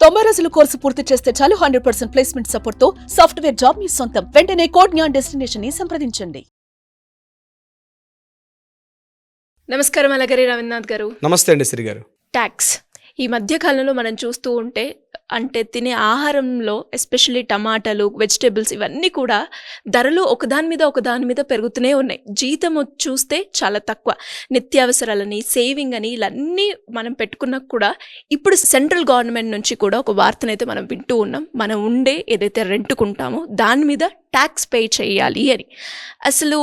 90 రోజుల కోర్సు పూర్తి చేస్తే చాలు 100% ప్లేస్మెంట్ సపోర్ట్ తో సాఫ్ట్వేర్ జాబ్ మీ సొంతం. వెంటనే కోడ్ జ్ఞాన్ డెస్టినేషన్ ని సంప్రదించండి. నమస్కారం అలగరి రవీంద్రనాథ్ గారు. నమస్తే అండి శ్రీ గారు. ట్యాక్స్ ఈ మధ్య కాలంలో మనం చూస్తూ ఉంటే అంటే తినే ఆహారంలో ఎస్పెషల్లీ టమాటాలు, వెజిటేబుల్స్ ఇవన్నీ కూడా ధరలు ఒకదాని మీద పెరుగుతూనే ఉన్నాయి. జీతం చూస్తే చాలా తక్కువ. నిత్యావసరాలని, సేవింగ్ అని ఇవన్నీ మనం పెట్టుకున్నా కూడా ఇప్పుడు సెంట్రల్ గవర్నమెంట్ నుంచి కూడా ఒక వార్తనైతే మనం వింటూ ఉన్నాం. మనం ఉండే ఏదైతే రెంట్కుంటామో దాని మీద ట్యాక్స్ పే చేయాలి అని. అసలు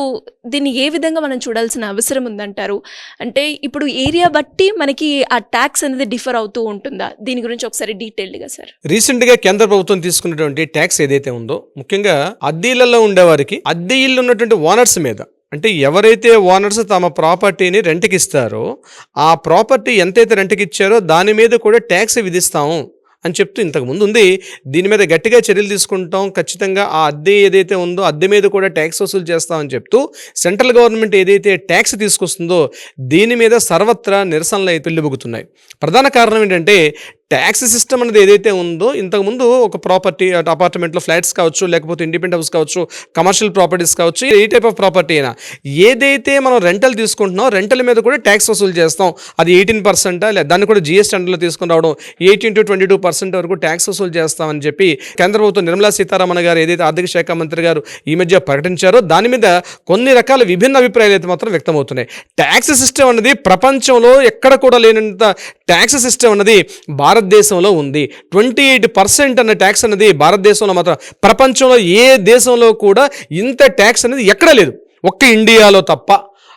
దీన్ని ఏ విధంగా మనం చూడాల్సిన అవసరం ఉందంటారు? అంటే ఇప్పుడు ఏరియా బట్టి మనకి ఆ ట్యాక్స్ అనేది డిఫర్ అవుతూ ఉంటుందా? దీని గురించి ఒకసారి డీటెయిల్డ్గా సార్. రీసెంట్గా కేంద్ర ప్రభుత్వం తీసుకున్నటువంటి ట్యాక్స్ ఏదైతే ఉందో, ముఖ్యంగా అద్దె ఇళ్లలో ఉండేవారికి అద్దె ఇల్లు ఉన్నటువంటి ఓనర్స్ మీద, అంటే ఎవరైతే ఓనర్స్ తమ ప్రాపర్టీని రెంట్కి ఇస్తారో ఆ ప్రాపర్టీ ఎంతైతే రెంట్కి ఇచ్చారో దాని మీద కూడా ట్యాక్స్ విధిస్తాము అని చెప్తూ ఇంతకుముందు ఉంది. దీని మీద గట్టిగా చర్యలు తీసుకుంటాం, ఖచ్చితంగా ఆ అద్దె ఏదైతే ఉందో అద్దె మీద కూడా ట్యాక్స్ వసూలు చేస్తామని చెప్తూ సెంట్రల్ గవర్నమెంట్ ఏదైతే ట్యాక్స్ తీసుకొస్తుందో దీని మీద సర్వత్రా నిరసనలు అయితే పెళ్ళిబుగుతున్నాయి. ప్రధాన కారణం ఏంటంటే ట్యాక్స్ సిస్టమ్ అనేది ఏదైతే ఉందో, ఇంతకుముందు ఒక ప్రాపర్టీ అపార్ట్మెంట్లో ఫ్లాట్స్ కావచ్చు, లేకపోతే ఇండిపెండెంట్ హౌస్ కావచ్చు, కమర్షియల్ ప్రాపర్టీస్ కావచ్చు, ఏ టైప్ ఆఫ్ ప్రాపర్టీ అయినా ఏదైతే మనం రెంటల్ తీసుకుంటున్నాం రెంటల్ మీద కూడా ట్యాక్స్ వసూలు చేస్తాం. అది 18% లేదా దాన్ని కూడా జిఎస్టీ అండర్లో తీసుకుని రావడం 18 to 22% వరకు ట్యాక్స్ వసూలు చేస్తామని చెప్పి కేంద్ర ప్రభుత్వం నిర్మలా సీతారామన్ గారు ఏదైతే ఆర్థిక శాఖ మంత్రి గారు ఈ మధ్య ప్రకటించారో దాని మీద కొన్ని రకాల విభిన్న అభిప్రాయాలు అయితే మాత్రం వ్యక్తమవుతున్నాయి. ట్యాక్స్ సిస్టమ్ అనేది ప్రపంచంలో ఎక్కడ కూడా లేనంత ట్యాక్స్ సిస్టమ్ అనేది భారతదేశంలో ఉంది. 28% అన్న ట్యాక్స్ అనేది భారతదేశంలో మాత్రం, ప్రపంచంలో ఏ దేశంలో కూడా ఇంత ట్యాక్స్ అనేది ఎక్కడ లేదు, ఒక్క ఇండియాలో తప్ప.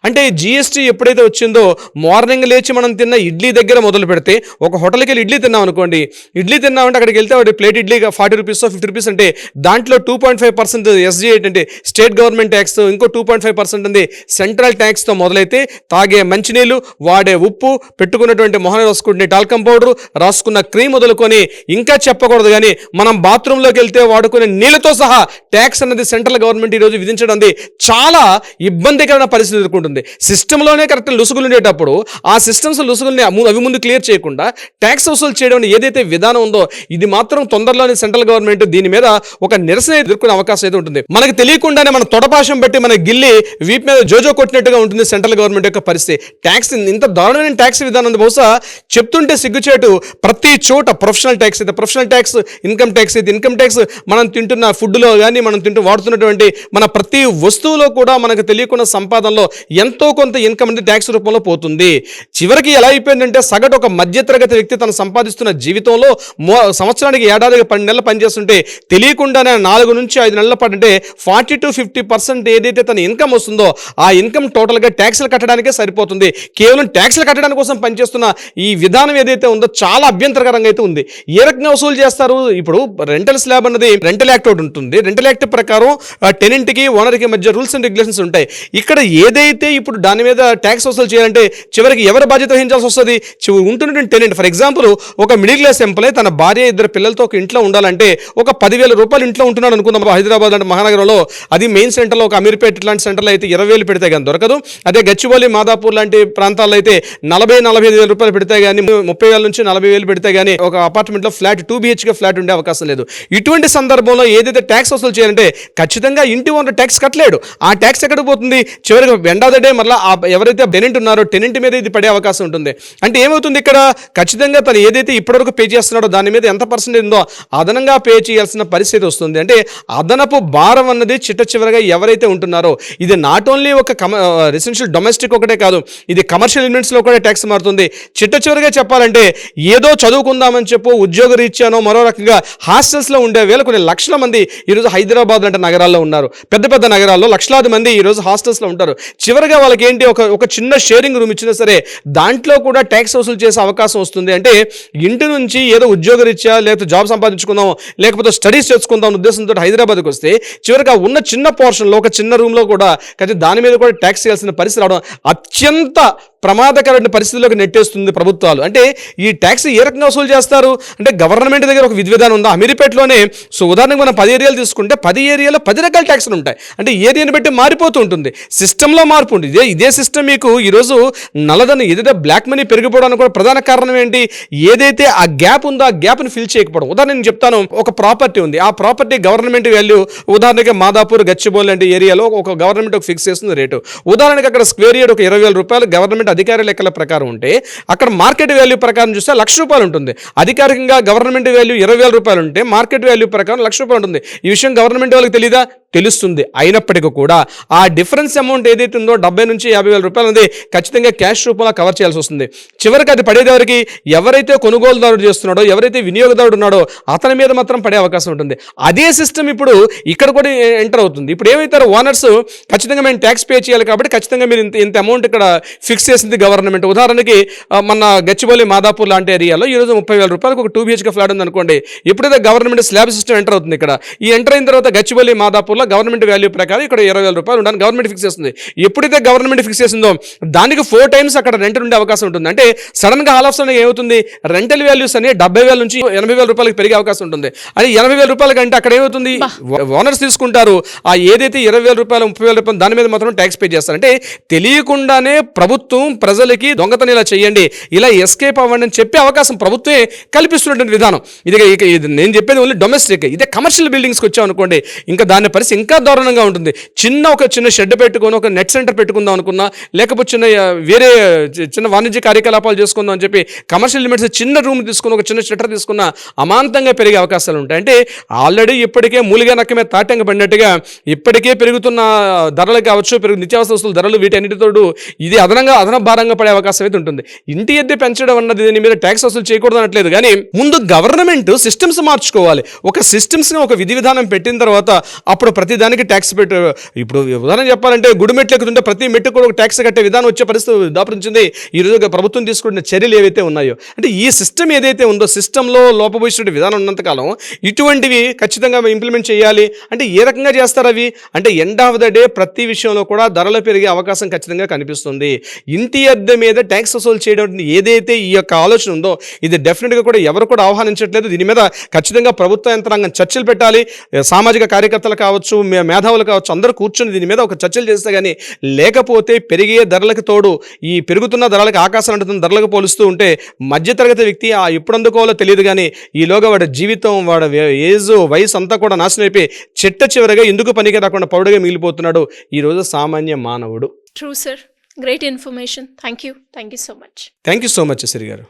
అంటే జిఎస్టీ ఎప్పుడైతే వచ్చిందో మార్నింగ్ లేచి మనం తిన్న ఇడ్లీ దగ్గర మొదలు పెడితే, ఒక హోటల్కి వెళ్ళి ఇడ్లీ తిన్నాం అనుకోండి, ఇడ్లీ తిన్నామంటే అక్కడికి వెళ్తే వాడి ప్లేట్ ఇడ్లీ 40 రూపీస్ 50 రూపీస్ అంటే దాంట్లో 2.5% ఎస్జీ అంటే స్టేట్ గవర్నమెంట్ ట్యాక్స్, ఇంకో 2.5% ఉంది సెంట్రల్ ట్యాక్స్తో మొదలైతే తాగే మంచినీళ్ళు, వాడే ఉప్పు, పెట్టుకున్నటువంటి మొహన రాసుకునే టాల్కమ్ పౌడరు, రాసుకున్న క్రీమ్ మొదలుకొని ఇంకా చెప్పకూడదు కానీ మనం బాత్రూంలోకి వెళ్తే వాడుకునే నీళ్ళతో సహా ట్యాక్స్ అనేది సెంట్రల్ గవర్నమెంట్ ఈరోజు విధించడం చాలా ఇబ్బందికరమైన పరిస్థితి ఎదుర్కొంటుంది. సిస్టంలోనే కరెక్ట్ లుసుగులు ఉండేటప్పుడు ఆ సిస్టమ్స్ లుసుగుల్ని అవి ముందు క్లియర్ చేయకుండా ట్యాక్స్ వసూలు చేయడం ఏదైతే విధానం ఉందో ఇది మాత్రం తొందరలోనే సెంట్రల్ గవర్నమెంట్ దీని మీద ఒక నిరసన ఎదుర్కొనే అవకాశం అయితే ఉంటుంది. మనకు తెలియకుండానే మన తొడపాశం బట్టి మన గిల్లి వీపు మీద జోజో కొట్టినట్టుగా ఉంటుంది సెంట్రల్ గవర్నమెంట్ యొక్క పరిస్థితి. ట్యాక్స్ ఇంత దారుణమైన ట్యాక్స్ విధానం ఉంది. బహుశా చెప్తుంటే సిగ్గుచేటు. ప్రతి చోట ప్రొఫెషనల్ ట్యాక్స్ అయితే ప్రొఫెషనల్ ట్యాక్స్, ఇన్కమ్ ట్యాక్స్ అయితే ఇన్కమ్ ట్యాక్స్, మనం తింటున్న ఫుడ్లో కానీ మనం వాడుతున్నటువంటి మన ప్రతి వస్తువులో కూడా మనకు తెలియకుండా సంపాదనలో ఎంతో కొంత ఇన్కమ్ అనేది ట్యాక్స్ రూపంలో పోతుంది. చివరికి ఎలా అయిపోయిందంటే సగటు ఒక మధ్యతరగతి వ్యక్తి తను సంపాదిస్తున్న జీవితంలో సంవత్సరానికి ఏడాదిగా 12 నెలలు పనిచేస్తుంటే తెలియకుండానే 4 నుంచి 5 నెలల పాటు అంటే 40 to 50% ఏదైతే తన ఇన్కమ్ వస్తుందో ఆ ఇన్కమ్ టోటల్గా ట్యాక్స్లు కట్టడానికే సరిపోతుంది. కేవలం ట్యాక్స్లు కట్టడానికి కోసం పనిచేస్తున్న ఈ విధానం ఏదైతే ఉందో చాలా అభ్యంతరకరంగా అయితే ఉంది. ఏ రకంగా వసూలు చేస్తారు? ఇప్పుడు రెంటల్ స్లాబ్ అన్నది రెంటల్ యాక్ట్ ఒకటి ఉంటుంది. రెంటల్ యాక్ట్ ప్రకారం టెనెంట్కి ఓనర్కి మధ్య రూల్స్ అండ్ రెగ్యులేషన్స్ ఉంటాయి. ఇక్కడ ఏదైతే ఇప్పుడు దాని మీద ట్యాక్స్ వసూలు చేయాలంటే చివరికి ఎవరు బాధ్యత వహించాల్సి వస్తుంది? ఉంటున్నటువంటి టెనెంట్. ఫర్ ఎగ్జాంపుల్ ఒక మిడిల్ క్లాస్ ఎంప్లాయ్ తన భార్య 2 పిల్లలతో ఒక ఇంట్లో ఉండాలంటే ఒక 10,000 రూపాయలు ఇంట్లో ఉంటున్నాడు అనుకుందాం. హైదరాబాద్ లాంటి మహానగరంలో, అది మెయిన్ సెంటర్లో, ఒక అమీర్పేట లాంటి సెంటర్లో అయితే 20,000 పెడితే కానీ దొరకదు. అదే గచ్చిబౌలి, మాదాపూర్ లాంటి ప్రాంతాల్లో అయితే 40-45,000 రూపాయలు పెడితే కానీ 30,000 నుంచి 40,000 పెడితే కానీ ఒక అపార్ట్మెంట్లో ఫ్లాట్ 2 BHK ఫ్లాట్ ఉండే అవకాశం లేదు. ఇటువంటి సందర్భంలో ఏదైతే ట్యాక్స్ వసూలు చేయాలంటే ఖచ్చితంగా ఇంటి ఓనర్ ట్యాక్స్ కట్టలేడు. ఆ ట్యాక్స్ ఎక్కడ పోతుంది? చివరికి ఎండ్ ఆఫ్ ద డే మళ్ళీ ఎవరైతే టెనెంట్ ఉన్నారో టెనెంట్ మీద ఇది పడే అవకాశం ఉంటుంది. అంటే ఏమవుతుంది ఇక్కడ? ఖచ్చితంగా తను ఏదైతే ఇప్పటివరకు పే చేస్తున్నాడో దాని మీద ఎంత పర్సెంటేజ్ ఉందో అదనంగా పే చేయాల్సిన పరిస్థితి వస్తుంది. అంటే అదనపు భారం అన్నది చివరగా ఎవరైతే ఉంటున్నారో, ఇది నాట్ ఓన్లీ ఒక రెసిడెన్షియల్ డొమెస్టిక్ ఒకటే కాదు, ఇది కమర్షియల్ యూనిట్స్లో కూడా ట్యాక్స్ మారుతుంది. చివరగా చెప్పాలంటే ఏదో చదువుకుందామని చెప్పు ఉద్యోగ రీత్యానో మరో రకంగా హాస్టల్స్లో ఉండే కొన్ని లక్షల మంది ఈరోజు హైదరాబాద్ లాంటి నగరాల్లో ఉన్నారు. పెద్ద పెద్ద నగరాల్లో లక్షలాది మంది ఈరోజు హాస్టల్స్లో ఉంటారు. చివరిగా వాళ్ళకి ఏంటి, ఒక చిన్న షేరింగ్ రూమ్ ఇచ్చినా సరే దాంట్లో కూడా ట్యాక్స్ వసూలు చేసే అవకాశం వస్తుంది. అంటే ఇంటి నుంచి ఏదో ఉద్యోగరీత్యా లేకపోతే జాబ్ సంపాదించుకుందాం లేకపోతే స్టడీస్ చేసుకుందాం ఉద్దేశంతో హైదరాబాద్కి వస్తే చివరిగా ఉన్న చిన్న పోర్షన్లో ఒక చిన్న రూమ్లో కూడా దాని మీద కూడా ట్యాక్స్ చేయాల్సిన పరిస్థితి రావడం అత్యంత ప్రమాదకరమైన పరిస్థితుల్లోకి నెట్టేస్తుంది ప్రభుత్వాలు. అంటే ఈ ట్యాక్స్ ఏ రకంగా వసూలు చేస్తారు అంటే గవర్నమెంట్ దగ్గర ఒక విధి విధానం ఉందా? అమీర్పేటలోనే సో ఉదాహరణకు మనం 10 ఏరియాలు తీసుకుంటే 10 ఏరియాలో 10 రకాల ట్యాక్స్లు ఉంటాయి. అంటే ఏరియాని బట్టి మారిపోతూ ఉంటుంది, సిస్టంలో మార్పు ఉంటుంది. ఇదే సిస్టమ్ మీకు ఈరోజు నల్లధనం ఏదైతే బ్లాక్ మనీ పెరిగిపోవడానికి కూడా ప్రధాన కారణం ఏంటి? ఏదైతే ఆ గ్యాప్ ఉందో ఆ గ్యాప్ని ఫిల్ చేయకపోవడం. ఉదాహరణ నేను చెప్తాను, ఒక ప్రాపర్టీ ఉంది, ఆ ప్రాపర్టీ గవర్నమెంట్ వాల్యూ ఉదాహరణకి మాదాపూర్ గచ్చిబౌలి లాంటి ఏరియాలో ఒక గవర్నమెంట్ ఒక ఫిక్స్ చేస్తుంది రేటు. ఉదాహరణకి అక్కడ స్క్వేర్ యార్డ్ ఒక 20,000 రూపాయలు గవర్నమెంట్ అధికార లెక్కల ప్రకారం ఉంటే అక్కడ మార్కెట్ వాల్యూ ప్రకారం చూస్తే ₹1,00,000 ఉంటుంది. అధికారికంగా గవర్నమెంట్ వాల్యూ 20,000 రూపాయలు ఉంటే మార్కెట్ వాల్యూ ప్రకారం ₹1,00,000 ఉంటుంది. ఈ విషయం గవర్నమెంట్ వాళ్ళకి తెలీదా? తెలుస్తుంది. అయినప్పటికీ కూడా ఆ డిఫరెన్స్ అమౌంట్ ఏదైతే ఉందో 70,000 నుంచి 50,000 రూపాయలు ఉంది ఖచ్చితంగా క్యాష్ రూపంలో కవర్ చేయాల్సి వస్తుంది. చివరికి అది పడేదవరికి ఎవరైతే కొనుగోలుదారుడు చేస్తున్నాడో, ఎవరైతే వినియోగదారుడు ఉన్నాడో అతని మీద మాత్రం పడే అవకాశం ఉంటుంది. అదే సిస్టమ్ ఇప్పుడు ఇక్కడ కూడా ఎంటర్ అవుతుంది. ఇప్పుడు ఏమైతారు ఓనర్స్ ఖచ్చితంగా మేము ట్యాక్స్ పే చేయాలి కాబట్టి ఖచ్చితంగా మీరు ఇంత అమౌంట్ ఇక్కడ ఫిక్స్ చేసింది గవర్నమెంట్. ఉదాహరణకి మన గచ్చిబౌలి మాదాపూర్ లాంటి ఏరియాలో ఈరోజు 30,000 రూపాయలకు ఒక 2 BHK ఫ్లాట్ ఉంది అనుకోండి. ఎప్పుడైతే గవర్నమెంట్ స్లాబ్ సిస్టమ్ ఎంటర్ అవుతుంది ఇక్కడ, ఈ ఎంటర్ అయిన తర్వాత గచ్చిబౌలి మాదాపూర్లో గవర్నమెంట్ వాల్యూ ప్రకారం ఇక్కడ 20,000 రూపాయలు ఉండాలని గవర్నమెంట్ ఫిక్స్ చేస్తుంది. ఎప్పుడైతే గవర్నమెంట్ ఫిక్స్ చేసిందో దానికి 4 టైమ్స్ అక్కడ రెంట్ ఉండే అవకాశం ఉంటుంది. అంటే సడన్ గా ఆల్ ఆఫ్ సడన్ ఏమవుతుంది, రెంటల్ వాల్యూస్ అని 70,000 నుంచి 80,000 రూపాయలకి పెరిగే అవకాశం ఉంటుంది. అది 80,000 రూపాయల కంటే అక్కడ ఏమవుతుంది, ఓనర్స్ తీసుకుంటారు ఆ ఏదైతే 20,000 రూపాయలు 30,000 రూపాయలు దాని మీద మాత్రం ట్యాక్స్ పే చేస్తారు. అంటే తెలియకుండానే ప్రభుత్వం ప్రజలకి దొంగతనం ఇలా చేయండి, ఇలా ఎస్కేప్ అవ్వండి అని చెప్పే అవకాశం ప్రభుత్వమే కల్పిస్తున్నటువంటి విధానం. ఇది నేను చెప్పేది ఓన్లీ డొమెస్టిక్. ఇదే కమర్షియల్ బిల్డింగ్స్కి వచ్చాం అనుకోండి, ఇంకా దాని పరిస్థితి ఇంకా దారుణంగా ఉంటుంది. ఒక చిన్న షెడ్ పెట్టుకొని ఒక నెట్ సెంటర్ పెట్టుకుందాం అనుకున్నా, లేకపోతే వేరే చిన్న వాణిజ్య కార్యకలాపాలు చేసుకుందాం అని చెప్పి కమర్షియల్ లిమిట్స్ చిన్న రూమ్ తీసుకుని ఒక చిన్న షట్టర్ తీసుకున్న అమాంతంగా పెరిగే అవకాశాలు ఉంటాయి. అంటే ఆల్రెడీ ఇప్పటికే మూలిగా నక్క మీద తాటంగా పడినట్టుగా ఇప్పటికే పెరుగుతున్న ధరలు కావచ్చు, నిత్యావసర వస్తువుల ధరలు, వీటన్నిటితో ఇది అదన భారంగా పడే అవకాశం అయితే ఉంటుంది. ఇంటి అద్దె పెంచడం అన్నది దీని మీద ట్యాక్స్ వసూలు చేయకూడదు అనట్లేదు, కానీ ముందు గవర్నమెంట్ సిస్టమ్స్ మార్చుకోవాలి. ఒక సిస్టమ్స్ని ఒక విధి విధానం పెట్టిన తర్వాత అప్పుడు ప్రతి దానికి ట్యాక్స్ పెట్టు. ఇప్పుడు ఉదాహరణ చెప్పాలంటే గుడి మెట్లు ఎక్కుతుంటే ప్రతి మెట్టు కూడా ఒక ట్యాక్స్ కట్టే విధానం వచ్చే పరిస్థితి దాపురించింది ఈరోజు ప్రభుత్వం తీసుకున్న చర్యలు ఏవైతే ఉన్నాయో. అంటే ఈ సిస్టమ్ ఏదైతే ఉందో సిస్టంలో లోపభూయిష్ట విధానం ఉన్నంతకాలం ఇటువంటివి ఖచ్చితంగా ఇంప్లిమెంట్ చేయాలి. అంటే ఏ రకంగా చేస్తారు అవి అంటే ఎండ్ ఆఫ్ ద డే ప్రతి విషయంలో కూడా ధరలు పెరిగే అవకాశం ఖచ్చితంగా కనిపిస్తుంది. ఇంటి అద్దె మీద ట్యాక్స్ వసూలు చేయడం ఏదైతే ఈ యొక్క ఆలోచన ఉందో ఇది డెఫినెట్గా కూడా ఎవరు కూడా ఆహ్వానించట్లేదు. దీని మీద ఖచ్చితంగా ప్రభుత్వ యంత్రాంగం చర్చలు పెట్టాలి. సామాజిక కార్యకర్తలు కావచ్చు, మేధావులు కావచ్చు, అందరూ కూర్చొని దీని మీద ఒక చర్చలు చేస్తే కానీ, లేకపోతే పెరిగే ధరలకు తోడు ఈ పెరుగుతున్న ధరలకు ఆకాశం అంటున్న ధరలకు పోలుస్తూ ఉంటే మధ్యతరగతి వ్యక్తి ఎప్పుడు అందుకోవాలో తెలియదు, కానీ ఈలోగా వాడి జీవితం, వాడి ఏజ్, వయసు అంతా కూడా నాశనం అయిపోయి చివరిగా ఎందుకు పనికి రాకుండా పౌడుగా మిగిలిపోతున్నాడు ఈరోజు సామాన్య మానవుడు. True sir, great information. Thank you so much. Thank you so much Siri గారు.